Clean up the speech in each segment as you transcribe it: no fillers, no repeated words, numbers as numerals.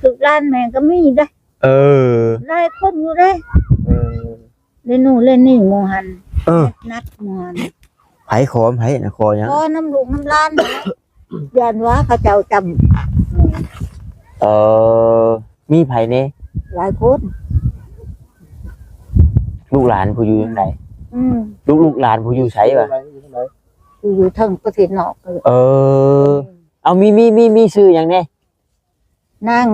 ถึกล้านแม่ก็มีได้หลายคนอยู่ได้เล่นนู่นเล่นนี่หมู่หันนัดหมู่หันไผขอไผน่ะขอหยังน้ำลูกน้ำล้านยันว่าเขาเจ้าจำมีไผแน่หลายคน ลูกหลานผู้อยู่จังไดลูกหลานผู้อยู่ไสวะอยู่ทางประเทศนอกเอามีชื่อหยังแน่นาง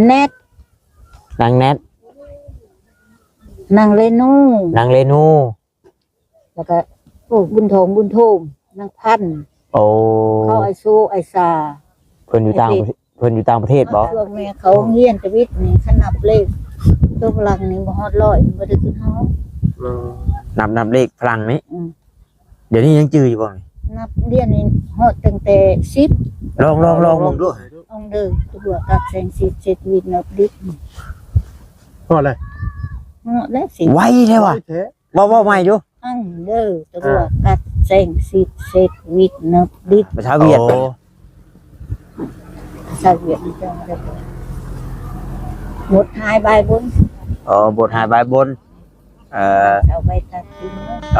แนทนางแนทนางเรนูแล้วก็บุญทองบุญโทมนางพันเขาไอโซไอซาเพิ่นอยู่ต่างประเทศบ่ช่วงแม่เขาเฮียนชีวิตนี่ขนับเลขตัวพลังนี่บ่ฮอด100บ่ได้ขึ้นเฮานับเลขพลังนี่เดี๋ยวนี้ยังจื้ออยู่บ่นับเรียนนี่ฮอดตั้งแต่10ลองมึงดูเด้อตัวกับแสงสีเจ็ดวิทย์นับดิฮอดเลยฮอดแล้วสิไวแท้ว่ะว่าใหม่อยู่เด้อตัวกับแสงสีเจ็ดวิทย์นับดิภาษาเวียดภาษาเวียดจังได๋หมดหายใบบนบทหายใบบนเอาไปตัดทิ้งโ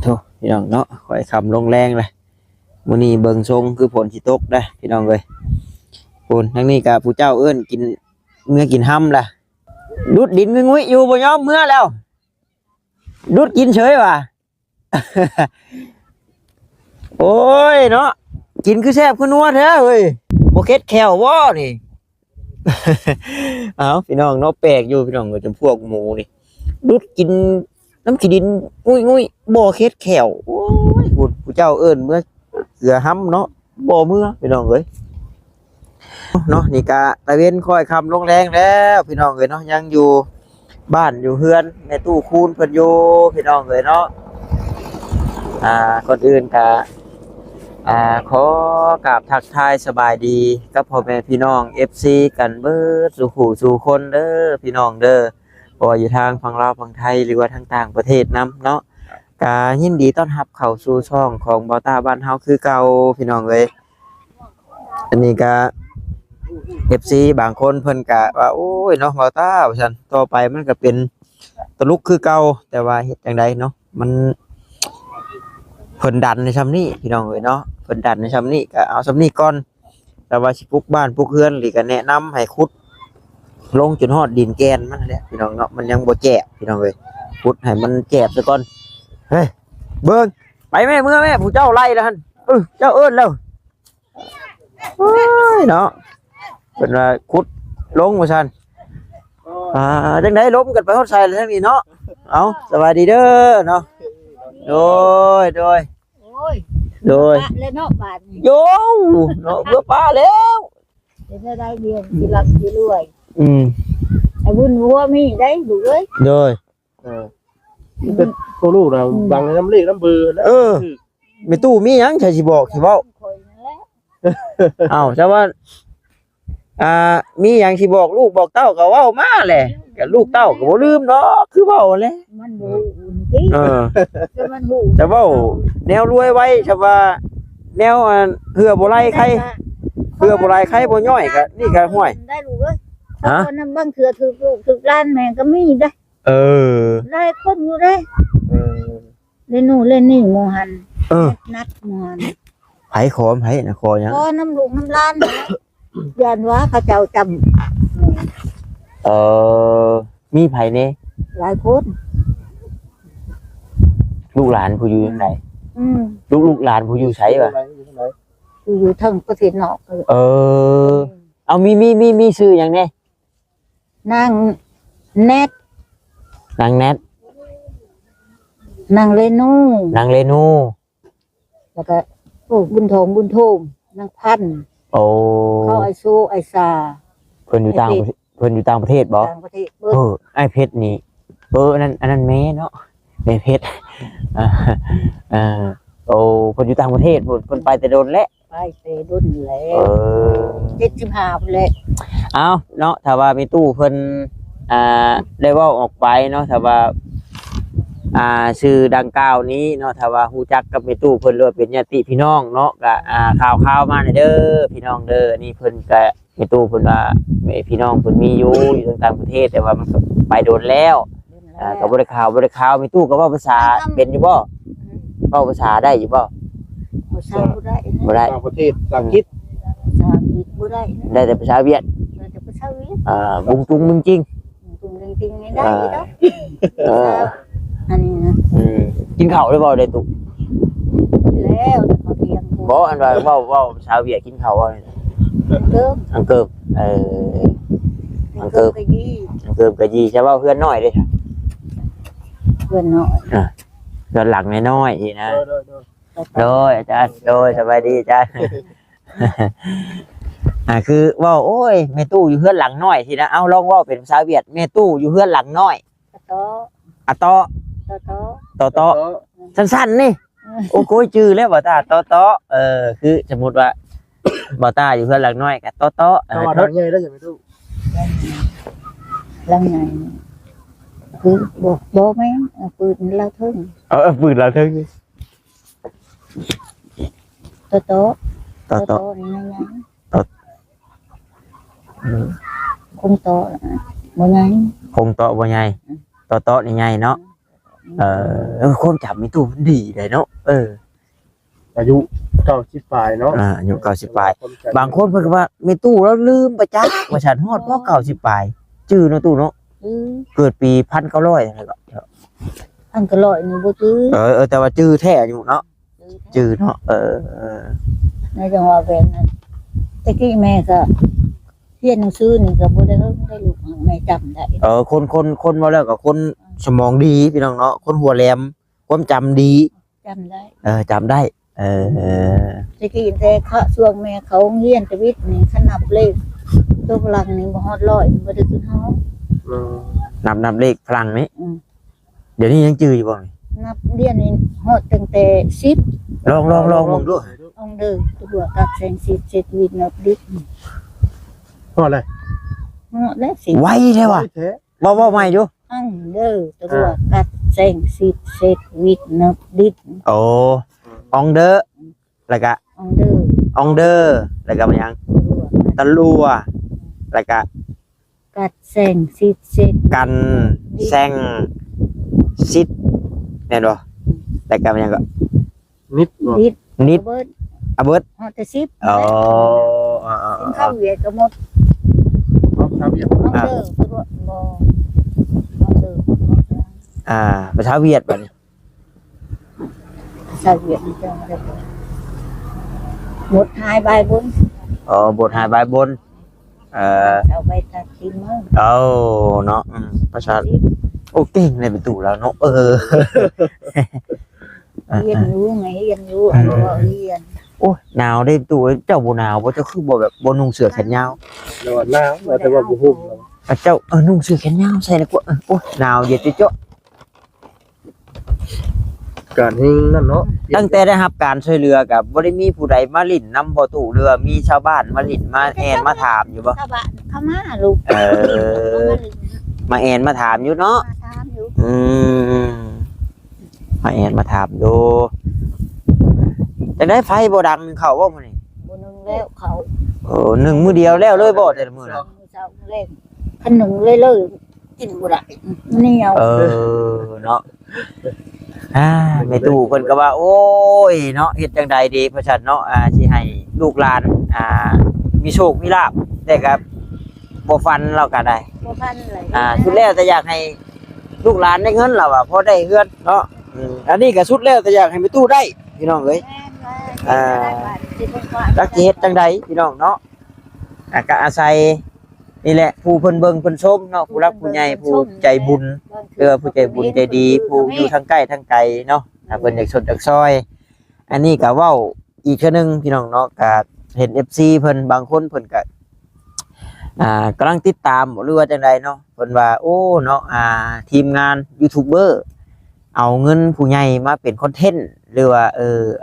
ธ่พี่น้องเนาะข่อยคำลงแรงเลยมื้อนี้เบิ่งทรงคือฝนสิตกได้พี่น้องเอ้ยฝนทั้งนี้ก็ผู้เจ้าเอิ้นกินเมื่อกินห้ำล่ะดุดดินงุ้ยอยู่บ่ยอมเมื่อแล้วดุดกินเฉยว่ะ โอ้ยเนาะกินคือแซ่บคือนัวแท้เว้ยบ่เค็ดแขวบ่นี่ เอาพี่น้องเนาะแปลกอยู่พี่น้องก็จำพวกหมูนี่ดุดกินน้ำขี้ดินงุ้ยบ่เค็ดแขวโอ้ยผู้เจ้าเอิ้นเมื่อเกลือห้ำเนาะบ่เมื่อพี่น้องเอ้ยเนาะนี่กะตะเวนค่อยคำลงแรงแล้วพี่น้องเอ้ยเนาะยังอยู่บ้านอยู่เฮือนในตู้คูนเพิ่นอยู่พี่น้องเอ้ยเนาะคนอื่นกะขอกราบทักทายสบายดีกับพ่อแม่พี่น้อง FC กันเบิดสู่ผู้สู่คนเด้อพี่น้องเด้อบ่ว่าอยู่ทางฝั่งลาวฝั่งไทยหรือว่าทางต่างประเทศนำเนาะกะยินดีต้อนรับเข้าสู่ช่องของบ่าวตาบ้านเฮาคือเก่าพี่น้องเอ้ยอันนี้กะFC บางคนเพิ่นกะว่าโอ้ยเนาะบ่าวตาว่าซั่นต่อไปมันก็เป็นตลุกคือเก่าแต่ว่าเฮ็ดจังไดเนาะมันเพิ่นดันในซำนี้พี่น้องเอ้ยเนาะเพิ่นดันในซำนี้ก็เอาซำนี้ก่อนแต่ว่าสิปลูกบ้านปลูกเรือนหรือก็แนะนำให้ขุดลงจนฮอดดินแกนมันแหละพี่น้องเนาะมันยังบ่แจ๋พี่น้องเอ้ยขุดให้มันแจ๋ซะก่อนเฮ้ยเบิ่งไปแม่เมื่อแม่ผู้เจ้าไล่แล้วหั่นเจ้าเอิ้นแล้วโอ้ยเนาะเป็นว่าขุดลงว่าซั่นจังได๋ล้มกันไปฮอดไสแล้วทางนี้เนาะเอาสวัสดีเด้อเนาะโดยโอ้ยแล้วเนาะบาดโยเนาะเบื่อป้าแล้วจะได้เรียนสิรักสิรวยไอ้บุญหัวมีได้ดูเอ้ยโดยเป็นโคลูกเราบางน้ำเล็กน้ำเบือแล้วมีตู้มีหยังใช่สิบอกสิเว้าอ้าวแต่ว่ามีหยังสิบอกลูกบอกเต้าก็เว้ามาแหละก็ลูกเต้าก็บ่ลืมเนาะคือเว้าแหละมันบ่อุ่นติมันฮู้แต่เว้าแนวรวยไว้ใช่ว่าแนวเหือบ่ไล่ใครเหือบ่ไล่ใครบ่ย่อยก็นี่ก็ห้วยได้ลูกเอ้ยคนนำบางเทื่อถูกลูกถูกล้านแม่ก็มีได้หลายคนอยู่ได้เล่นนู่นเล่นนี่หมู่หันนัดหมู่หันไผขอไผน่ะขอหยังน้ำลูกน้ำล้านยันว่าเขาเจ้าจำมีไผแน่หลายคน ลูกหลานผู้อยู่จังไดลูกหลานผู้อยู่ไสวะอยู่ทางประเทศนอกเอามีชื่อหยังแน่นางแนทนางเรนูแล้วก็บุญทองบุญโทมนางพันเขาไอโซไอซาเพิ่นอยู่ต่างประเทศบ่ไอเพชรนี่อันนั้นแม่เนาะแม่เพชรเพิ่นอยู่ต่างประเทศเพิ่นไปแต่โดนแล้ว ไปเตะดุนแล้ เอ ว อ 75พุ่นแหละ เอาเนาะถ้าว่ามีตู้เพิ่นได้เว้าออกไปเนาะถ้าว่าชื่อดังกล่าวนี้เนาะถ้าว่าฮู้จักกับมีตู้เพิ่นหรือว่าเป็นญาติพี่น้องเนาะก็ข่าวมาหน่อยเด้อพี่น้องเด้อนี่เพิ่นก็มีตู้เพิ่นว่าพี่น้องเพิ่นมีอยู่ต่างประเทศแต่ว่ามันก็ไปโดนแล้วก็บ่ได้ข่าวมีตู้ก็เว้าภาษาเป็นอยู่บ่เว้าภาษาได้อยู่บ่ บ่ทราบบ่ได้ บ่ได้ ต่างประเทศต่างคิด ภาษาอังกฤษบ่ได้ ได้แต่ภาษาเวียด แต่ภาษาเวียด บุงตุงมึงจริง ตุงจริงๆนี่ได้ดอก เออ อันนี้นะ กินข้าวได้บ่ได้ตุ แล้วแต่เขาเรียน บ่อันว่าเว้าภาษาเวียดกินข้าวบ่ เกิม อังเกิบอังเกิบ ก็ยี่ อังเกิบก็ยีใช่ว่าเพื่อนน้อยเด้ เพื่อนน้อย เพื่อนหลังน้อยๆนี่นะ โดย โดยอาจารย์โดยสบายดีอาจารย์ คือว่าโอ้ยแม่ตู้อยู่เพื่อนหลังน้อยทีนะเอาลองว่าเป็นภาษาเวียดแม่ตู้อยู่เพื่อนหลังน้อย โต อะตอ โต ตอสั้นๆนี่โอ้โหจื้อแล้วบ่ตาตอคือสมมุติว่าบ่ตาอยู่เพื่อนหลังน้อยก็ตอ ถ้าว่าทางใหญ่แล้วจะไม่รู้ ลังไงคือบอกไหมปืนเราทึ่ง ปืนเราถึง โต ตอ นี่ไง อืม คงโตบ่ไง คงโตบ่ใหญ่โตนี่ใหญ่เนาะความจำมีตู้มันดีเลยเนาะอายุ90ปลายเนาะ อายุ90ปลายบางคนเพิ่นก็ว่ามีตู้แล้วลืมไปจักว่าฉันฮอดบ่90ปลายจื้อเนาะตู้เนาะเกิดปี1900จังไดก็ อันก็ลอยนี่บ่ตื้อ แต่ว่าจื้อแท้อยู่เนาะจื้อเนาะในจังหวะแบบนั้นตะกี้แม่ก็เรียนหนังสือนี่ก็บ่ได้ได้ลูกแม่จำได้ คนว่าแล้วก็คนสมองดีพี่น้องเนาะคนหัวแหลมความจำดี จำได้ จำได้ตะกี้แต่เขาช่วงแม่เขาเรียนชีวิตนี่ขนับเลขตัวพลังนี่บ่ฮอด100บ่ได้ขึ้นเฮา นับเลขพลังนี้เดี๋ยวนี้ยังจื้ออยู่บ่ นับเรียนนี่ฮอดตั้งแต่10ลองมึงดู องเด้อตัวกัดแสงสิเจ็ดวินนับดิบ พออะไร ฮอดแล้วสิ ไวแท้ว่ะว่าใหม่ดู องเด้อตัวกัดแสงสิเจ็ดวินนับดิบ โอ้อองเดอร์แล้วก็ องเด้อ อองเดอร์แล้วก็มันยังตะลัวแล้วก็ กัดแสงสิเจ็ด กันแซงซิดแน่นบ่แล้วก็มันยังก็ นิดบ่ ดิบ นิด เบิด อะเบิด ฮอดแต่10 อ๋อ กินข้าวเวียดก็หมด เอาชาวเวียด องเด้อตัวบ่องเด้อ ภาษาเวียดบัดนี้ ชาวเวียดจังได้หมดหายใบบน บทหายบายบนเอาไปตัดทิมมื้อ เอาเนาะภาษาโอ้เก่งในประตูแล้วเนาะเรียนรู้ไงเรียนรู้อันว่าเรียน โอ้หนาวได้ตัวเจ้าบ่หนาวบ่เจ้าคือบ่แบบบ่นุ่งเสื้อแขนยาว แล้วหน้าแต่ว่าบ่ฮู้ เจ้านุ่งเสื้อแขนยาวใส่ดีกว่าโอ้หนาวเย็นจิ๊ะ การเฮงนั่นเนาะ ตั้งแต่ได้รับการช่วยเหลือกับบ่ได้มีผู้ใดมาลิ้นนำบ่ตู้เรือมีชาวบ้านมาลิ้นมาแอนมาถามอยู่บ่ ชาวบ้านเข้ามาลูก มาแอนมาถามอยู่เนาะ มาถามอยู่ มาแอนมาถามอยู่จังได๋ไฟบ่ดังเข้าบ่มื้อนี้ บ่นึงแล้วเขา หนึ่งมื้อเดียวแล้วเลยบ่แต่ละมื้อน่ะ เช้าเล่นขนมเลยกินบ่ได้นี่เอา เนาะแม่ตู่เพิ่นก็ว่าโอ้ยเนาะเฮ็ดจังใดดีเพราะฉะนั้นเนาะสิให้ลูกหลานมีโชคมีลาภแต่ก็บ่ฟันเราก็ได้ บ่ทันเลย สุดแล้วแต่อยากให้ลูกหลานได้เงินเราพอได้เฮือนเนาะอันนี้ก็สุดแล้วแต่อยากให้แม่ตู่ได้พี่น้องเอ้ยจักสิเฮ็ดจังใดพี่น้องเนาะก็อาศัยนี่แหละผู้เพิ่นเบิ่งเพิ่นชมเนาะผู้รักผู้ใหญ่ผู้ใจบุญผู้ใจบุญใจดีผู้อยู่ทางใกล้ทางไกลเนาะถ้าเพิ่นอยากสดอยากซอยอันนี้ก็เว้าอีกเทื่อนึงพี่น้องเนาะก็เห็น FC เพิ่นบางคนเพิ่นก็กำลังติดตามหรือว่าจังใดเนาะเพิ่นว่าโอ้เนาะทีมงานยูทูบเบอร์เอาเงินผู้ใหญ่มาเป็นคอนเทนต์หรือว่า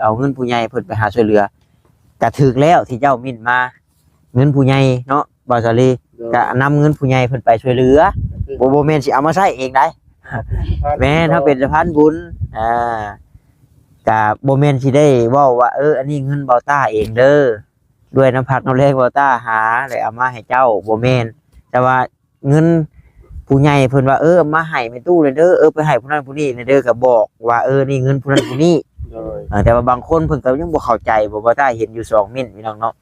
เอาเงินผู้ใหญ่เพิ่นไปหาช่วยเหลือ ก็ถึกแล้วที่เจ้ามิ่นมาเงินผู้ใหญ่เนาะบ่าวสาลีก็นำเงินผู้ใหญ่เพิ่นไปช่วยเหลือบ่แม่นสิเอามาใช้เองได้แม่นถ้าเป็นสะพานบุญก็บ่แม่นสิได้เว้าว่าอันนี้เงินเบาต้าเองเด้อด้วยน้ำพักน้ำแรงเบาต้าหาแล้วเอามาให้เจ้าบ่แม่นแต่ว่าเงินผู้ใหญ่เพิ่นว่าเอามาให้แม่ตู้เลยเด้อไปให้ผู้นั้นผู้นี้เด้อก็บอกว่านี่เงินผู้นั้นผู้นี้แต่ว่าบางคนเพิ่นก็ยังบ่เข้าใจบ่ว่าถ้าเห็นอยู่2มิ้นพี่น้องเนาะ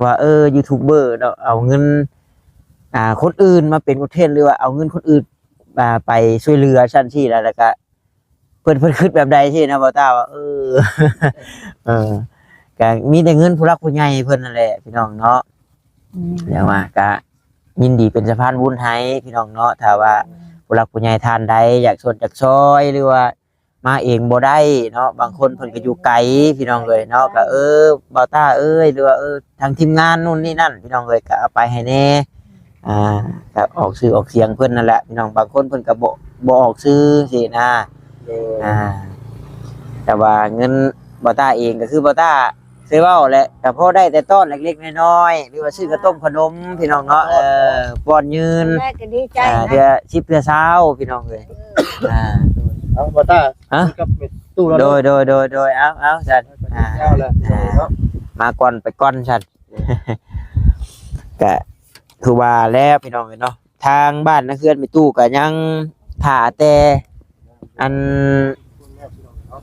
ว่ายูทูบเบอร์เนาะเอาเงินคนอื่นมาเป็นอุเทนหรือว่าเอาเงินคนอื่นไปช่วยเหลือชั้นที่แล้วก็เพิ่นคิดแบบใดที่นะบ่ตาว่าก็มีแต่เงินผู้รักผู้ใหญ่เพิ่นนั่นแหละพี่น้องเนาะแล้วว่าก็ยินดีเป็นสะพานบุญให้พี่น้องเนาะถ้าว่าผู้รักผู้ใหญ่ทานใดอยากชวนจากซอยหรือว่ามาเองบ่ได้เนาะบางคนเพิ่นก็อยู่ไกลพี่น้องเอ้ยเนาะก็บ่ตาหรือว่าทางทีมงานนู่นนี่นั่นพี่น้องเอ้ยก็เอาไปให้แน่ก็ออกชื่อออกเสียงเพิ่นนั่นแหละพี่น้องบางคนเพิ่นก็บ่ออกชื่อสินะแต่ว่าเงินบ่ตาเองก็คือบ่ตาเคยเว้าแหละก็พอได้แต่ต้นเล็กๆน้อยๆหรือว่าซื้อกระต้มขนมพี่น้องเนาะป้อนยืนเทื่อ10เทื่อ20พี่น้องเอ้ยเอาบ่ตากับตู้แล้วโดยเอาจัดมาก่อนไปก่อนจัดก็คือว่าแล้วพี่น้องเนาะทางบ้านนักเรียนมีตู้ก็ยังถ่าแต่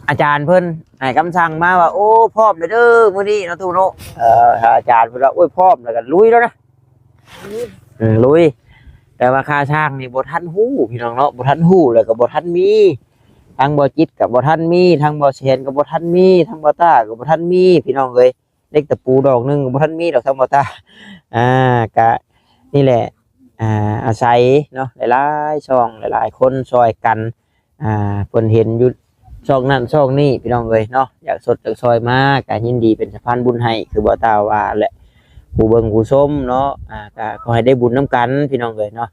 อาจารย์เพิ่นให้คำสั่งมาว่าโอ้พร้อมเด้อมื้อนี้เนาะตู้เนาะถ้าอาจารย์เพิ่นว่าโอ้ยพร้อมแล้วก็ลุยแล้วนะลุยแต่ว่าค่าช่างนี่บ่ทันฮู้พี่น้องเนาะบ่ทันฮู้แล้วก็บ่ทันมีทางบ่จิตก็บ่ทันมีทางบ่เชนก็บ่ทันมีทางบ่ตาก็บ่ทันมีพี่น้องเอ้ยเล็กตะปูดอกนึงก็บ่ทันมีดอกทางบ่ตาก็นี่แหละอาศัยเนาะหลายๆช่องหลายๆคนช่วยกันเพิ่นเห็นอยู่ช่องนั้นช่องนี้พี่น้องเอ้ยเนาะอยากสดจากซอยมาก็ยินดีเป็นสะพานบุญให้คือบ่ตาว่าแหละผู้เบิ่งผู้ชมเนาะก็ขอให้ได้บุญนํกันพี่น้องเอ้ยเนาะ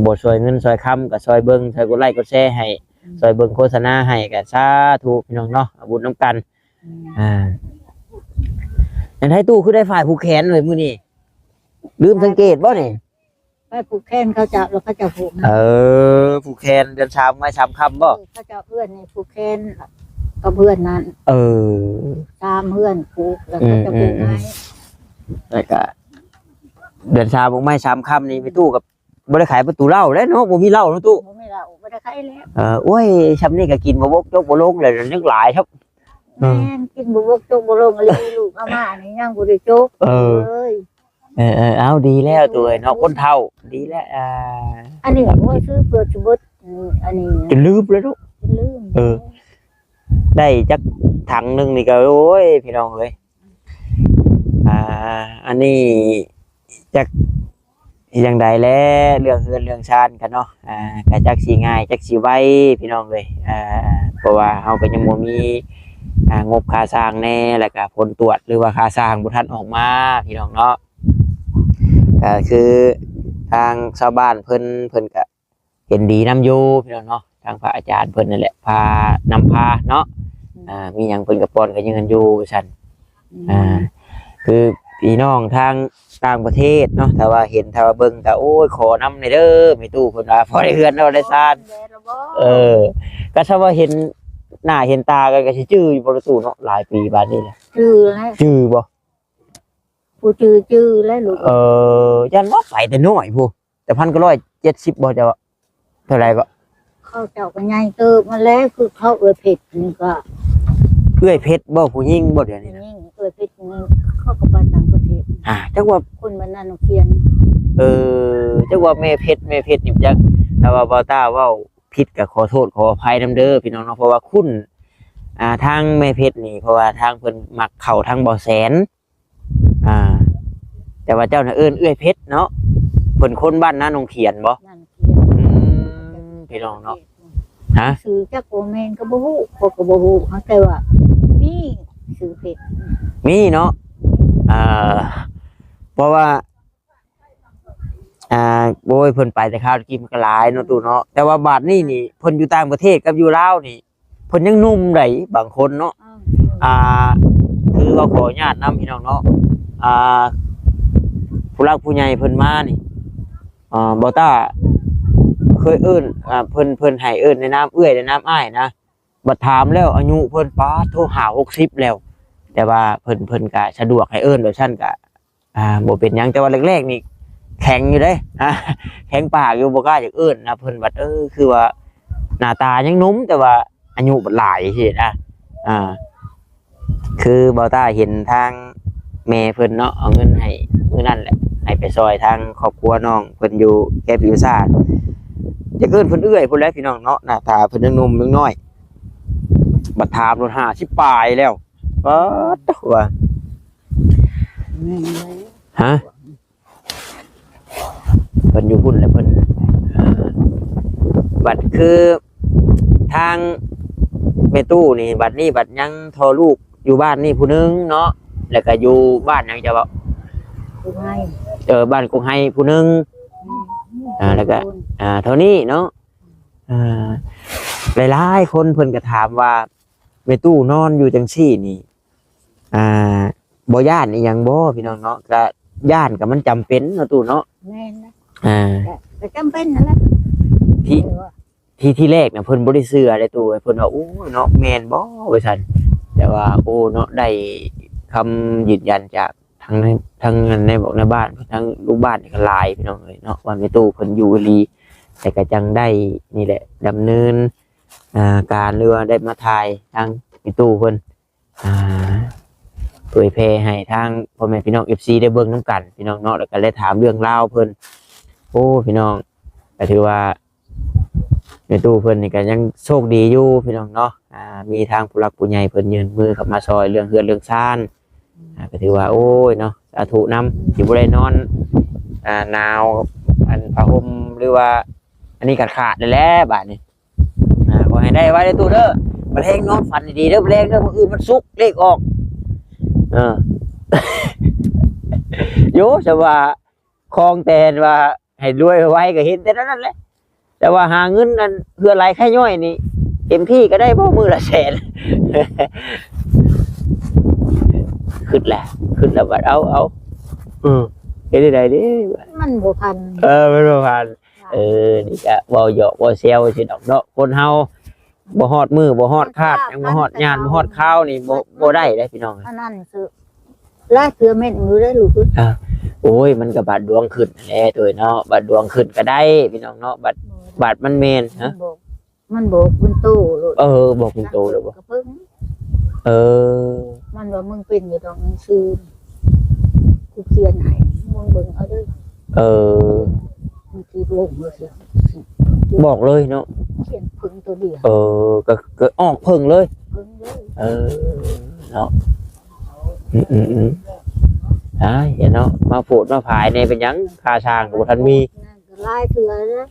บ่ช่วยเงินช่วยคำก็ช่วยเบิ่งช่วยกดไลค์กดแชร์ให้ช่วยเบิ่งโฆษณาให้ก็สาธุพี่น้องเนาะบุญนํกันอย่างไทตู้คือได้ฝ่ายผูกแขนเลยมื้อนี้ลืมสังเกตบ่นี่ไปผูกแขนเขาจะแล้วเขาจะผูกผูกแขนเดือนชามไม่ชามคำบ่เขาจะเพื่อนนี่ผูกแขนกับเพื่อนนั้นตามเพื่อนผูกแล้วเขาจะผูกไม้แล้วก็เดือนชามไม่ชามคำนี่ไปตู้กับบ่ได้ขายประตูเหล้าแล้วเนาะบ่มีเหล้าเนาะตู้บ่มีเหล้าบ่ได้ขายแล้วโอ้ยชำนี่ก็กินบ่บกจกบ่ลงเลยนึกหลายครับแม่นกินบ่บกจกบ่ลงอะไรลูกอาม่านี่ยังบ่ได้จกเอาดีแล้วตัวเนาะคนเฒ่าดีแล้วอันนี้โอ้ยซื้อเปิดสมุดอันนี้จะลืมแล้วลูกลืมได้จักถังนึงนี่ก็โอ้ยพี่น้องเอ้ยอันนี้จักอย่างใดแล้วเรื่องเฮือนเรื่องชาญกันเนาะก็จักสิง่ายจักสิไวพี่น้องเอ้ยเพราะว่าเฮาก็ยังบ่มีงบค่าสร้างแน่แล้วก็ผลตรวจหรือว่าค่าสร้างบ่ทันออกมาพี่น้องเนาะก็คือทางชาวบ้านเพิ่นก็เห็นดีนํอยู่พี่น้องเนาะทางพระอาจารย์เพิ่นนั่นแหละพานำพาเนาะมีหยังเพิ่นก็ป้อนก็ยืนอยู่ซั่นคือพี่น้องทางต่างประเทศเนาะถ้าว่าเห็นถ้าว่าเบิ่งก็โอ้ยขอนำในเด้อแม่ตู้เพิ่นว่าพอได้เฮือนเนาะได้ซ่านก็ถ้าว่าเห็นหน้าเห็นตากันก็สิจื้ออยู่บ่ตู้เนาะหลายปีบาดนี้แหละจื้อแล้วจื้อบ่ผู้จื้อแล้วลูกยันว่าไปแต่น้อยผู้แต่1,970บ่จะเท่าไหร่ก็เขาเจ้าก็ใหญ่เติบมาแล้วคือเขาเอื้อยเพชรนี่ก็เอื้อยเพชรบ่ผู้หญิงบ่เดี๋ยวนี้นะเอื้อยเพชรนี่เขาก็ไปต่างประเทศจักว่าคนบ้านนั้นเขียนจักว่าแม่เพชรนี่จักถ้าว่าบ่ตาเว้าผิดก็ขอโทษขออภัยนำเด้อพี่น้องเนาะเพราะว่าคุณทางแม่เพชรนี่เพราะว่าทางเพิ่นมักเข้าทางบ่แสนแต่ว่าเจ้าน่ะเอื้อยเพชรเนาะเพิ่นคนบ้านนาหนองเขียนบ่พี่น้องเนาะชื่อจักโอแม่นก็บ่ฮู้ก็บ่ฮู้แต่ว่ามีชื่อเพชรมีเนาะเพราะว่าโอ้ยเพิ่นไปแต่ข้าวกินก็หลายเนาะตู่เนาะแต่ว่าบาดนี้นี่เพิ่นอยู่ต่างประเทศกับอยู่ลาวนี่เพิ่นยังหนุ่มได้บางคนเนาะ คือว่าขออนุญาตนำพี่น้องเนาะผู้รักผู้ใหญ่เพิ่นมานี่บ่ต้าเคยเอิ้นเพิ่นให้เอิ้นในน้ำเอื้อยในน้ำอ้ายนะบัดถามแล้วอายุเพิ่นป้าโทรหา60แล้วแต่ว่าเพิ่นก็สะดวกให้เอิ้นแบบซั่นก็บ่เป็นหยังแต่ว่าแรกๆนี่แข็งอยู่เด้แข็งปากอยู่บ่กล้าอยากเอิ้นนะเพิ่นบัดคือว่าหน้าตายังหนุ่มแต่ว่าอายุบัดหลายสินะคือบ่ต้าเห็นทางแม่เพิ่นเนาะเอาเงินให้มื้อนั้นแหละให้ไปซอยทางครอบครัวน้องเพิ่นอยู่แก่ผิวซ่าจะเอิ้นเพิ่นเอื้อยพุ่นแหล้วพี่น้องเนาะหน้าตาเพิ่นยังหนุ่มยังน้อยบัดถามรถ50ปลายแล้วป๊าดว่าฮะเพิ่นอยู่พุ่นแหละเพิ่นบัดคือทางแม่ตู้นี่บัดนี้บัดยังทอลูกอยู่บ้านนี่ผู้นึงเนาะแล้วก็อยู่บ้านยังจะบอกบ้านกงไฮผู้นึงแล้วก็เท่านี้เนาะหลายๆคนเพิ่นก็ถามว่าแม่ตู้นอนอยู่จังซี่นี่บ่ย่านอีหยังบ่พี่น้องเนาะก็ย่านก็มันจำเป็นเนาะตู้เนาะแม่นนะก็จำเป็นนั่นแหละ ที่แรกน่ะเพิ่นบ่ได้เชื่อได้ตู้เพิ่นว่าโอ้เนาะแม่นบ่ว่าซั่นแต่ว่าโอ้เนาะได้คำยืนยันจากทั้งในบอกในบ้านทั้งลูกบ้านก็หลายพี่น้องเอ้ยเนาะว่าแม่ตู้เพิ่นอยู่อีหลีแต่ก็จังได้นี่แหละดำเนินการเรือได้มาถ่ายทางแม่ตู้เพิ่นเผยแพร่ให้ทางพ่อแม่พี่น้อง FC ได้เบิ่งนำกันพี่น้องเนาะแล้วก็ได้ถามเรื่องราวเพิ่นโอ้พี่น้องก็ถือว่าแม่ตู้เพิ่นนี่ก็ยังโชคดีอยู่พี่น้องเนาะมีทางผู้หลักผู้ใหญ่เพิ่นยื่นมือเข้ามาซอยเรื่องเฮือนเรื่องซ่านก็ถือว่าโอ้ยเนาะสาธุนำสิบ่ได้นอนหนาวอันผ้าห่มหรือว่าอันนี้ขาดได้แล้วบาดนี้ขอให้ได้ไว้ในตู้เด้อบ่แฮงนอนฝันดีๆเด้อบ่แรงเด้อมื้ออื่นมันสุกเลขออกโยจะว่าคลองแตนว่าให้รวยไว้ก็เห็นแต่นั้นแหละแต่ว่าหาเงินนั่นเพื่ออะไรแค่ย่อยนี่เต็มที่ก็ได้เพราะมือละแสนขึ้นแหละบัดเอาเฮ็ดได้ดิมันบ่พันมันบ่พันนี่ก็บ่หยอกบ่แซวสิดอกเนาะคนเฮาบ่ฮอดมือบ่ฮอดคาดยังบ่ฮอดยานบ่ฮอดข้าวนี่บ่ได้เด้พี่น้องอันนั้นคือลาเทื่อแม่นอยู่ได้ลูกโอ้ยมันก็บาดดวงขึ้นแหละตัวเนาะบาดดวงขึ้นก็ได้พี่น้องเนาะบาดมันเมนฮะมันบอกคุณโตบอกคุณโตแล้วบ่มันว่ามึงเป็นอยู่ตรงนั้นซื้อกูเขียนให้มึงเบิ่งเอาเด้อมึงสิลงบ่สิบอกเลยเนาะเขียนพึ่งตัวเดียวก็ออกพึ่งเลยเนาะเห็นเนาะมาโผดมาผายในเป็นยังคาช้างกับทันมีลายเถื่อนนะ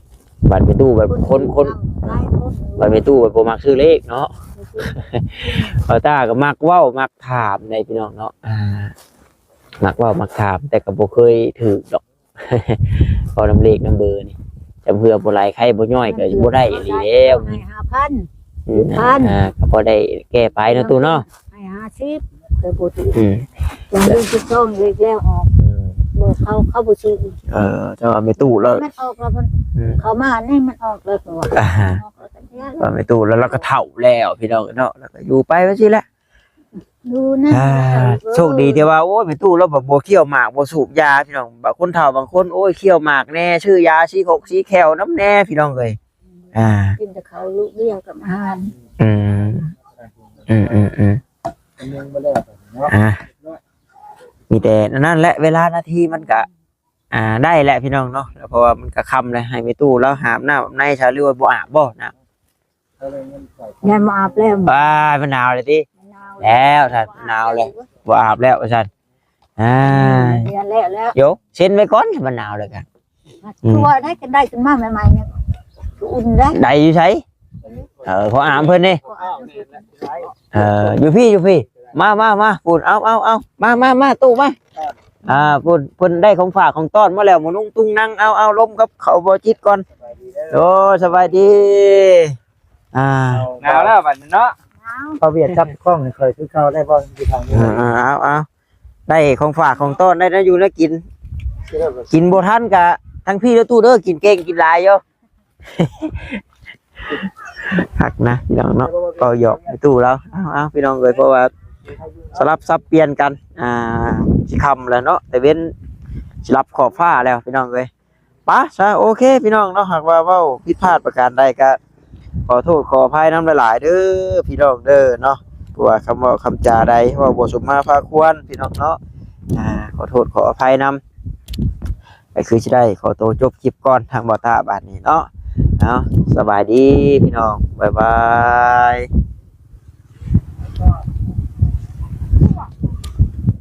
บัตรไปตู้แบบคนบัตรไปตู้แบบโปรมักซื้อเลขเนาะเอาตากับมักว่าวมักถามในพี่น้องเนาะมักว่าวมักถามแต่กับโบเคยถือดอกพอน้ำเลขน้ำเบอร์นี่จำเพื่อโบไลไข่โบย่อยก็โบได้อย่างนี้แล้วก็พอได้แก้ไปนะตู้เนาะให้50เคยพูดอย่างนี้คือต้องเล็กแล้วออกบอกเขาบุษย์จะเอาไม่ตู้แล้วมันออกแล้วมันเขามาเนี่ยมันออกเลยว่าไม่ตู้แล้วเราก็เถ่าแล้วพี่น้องเนาะแล้วก็อยู่ไปว่าสิแหละดูนะโชคดีที่ว่าโอ้ยไม่ตู้แล้วแบบโบเคี่ยวหมากโบสูบยาพี่น้องบางคนเถ่าบางคนโอ้ยเคี่ยวหมากแน่ชื่อยาชี้ขกชี้แขวน้ำแน่พี่น้องเลยกินแต่เขาลูกเลี้ยงกับอาหารมีแต่นั่นแหละเวลานาทีมันก็ได้แหละพี่น้องเนาะเพราะว่ามันก็คำเลยให้ไม่ตู้แล้วหาบน้ำในชาเรียกว่าบ่อาบบ่นะยันบ่อาบแล้วมันหนาวเลยทีแล้วท่านหนาวเลยบ่อาบแล้วท่านแล้วโยเซ็นไว้ก่อนมันหนาวเลยกันตัวได้กันได้กันมากใหม่ๆเนี่ยอุ่นได้อยู่ใช่ขออาบเพิ่นนี่อยู่พี่มาปุ่นเอามาตู้มาปุ่นได้ของฝากของต้อนมาแล้วมานุ่งตุ้งนั่งเอาล้มกับเขาบอจิตก่อนโอ้สบายดีหนาวแล้วบัดเนาะ พอเวียดจับกล้องนี่เคยคือเขาได้บ่ที่ทางนี้ เอาได้ของฝากของต้อนได้นะอยู่นะกินบ่ทันกะทั้งพี่และตู้เด้อกินเก่งกินหลายอยู่ หักนะพี่น้องเนาะก็หยอกในตู้แล้วเอาพี่น้องเลยเพราะว่าสลับซับเปลี่ยนกันสิคำแล้วเนาะแต่เว้นสิรับขอบฟ้าแล้วพี่น้องเลยปะซะโอเคพี่น้องเนาะหากว่าเว้าผิดพลาดประการใดก็ขอโทษขออภัยน้ำหลายๆเด้อพี่น้องเด้อเนาะเพราะว่าคำเว่าคำจาใดว่าบ่สมมาพาควรพี่น้องเนาะขอโทษขออภัยนำก็คือสิได้ขอตัวจบคลิปก่อนทางบ่ตาบาดนี้เนาะเอาสบายดีพี่น้องบ๊ายบาย